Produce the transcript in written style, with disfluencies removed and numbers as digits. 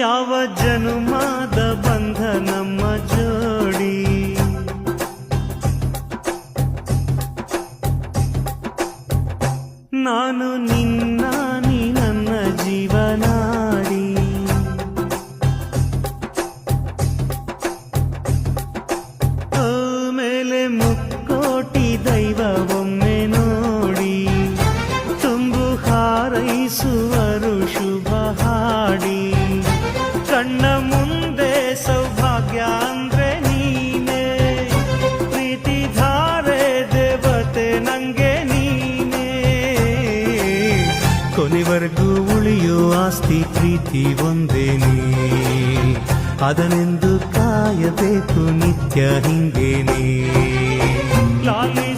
ಯಾವ ಜನುಮಾದ ಬಂಧ ನಮ್ಮ ಜೋಡಿ, ನಾನು ನಿನ್ನ ನೀ ನನ್ನ ಜೀವನಾಡಿ. ಮೇಲೆ ಮುಕ್ಕೋಟಿ ದೈವ ಒಮ್ಮೆ ನೋಡಿ, ತುಂಬು ಹಾರೈಸುವರು ಶುಭ ಹಾಡಿ. ಕಣ್ಣ ಮುಂದೆ ಸೌಭಾಗ್ಯ ಅಂದ್ರೆ ನೀನೇ, ಪ್ರೀತಿ ಧಾರೆ ದೇವತೆ ನಂಗೆ ನೀನೇ. ಕೊನೆವರೆಗೂ ಉಳಿಯೋ ಆಸ್ತಿ ಪ್ರೀತಿ ಒಂದೇನೇ, ಅದನೆಂದು ಕಾಯಬೇಕು ನಿತ್ಯ ಹಿಂಗೇನೆ. ಲಾಲಿ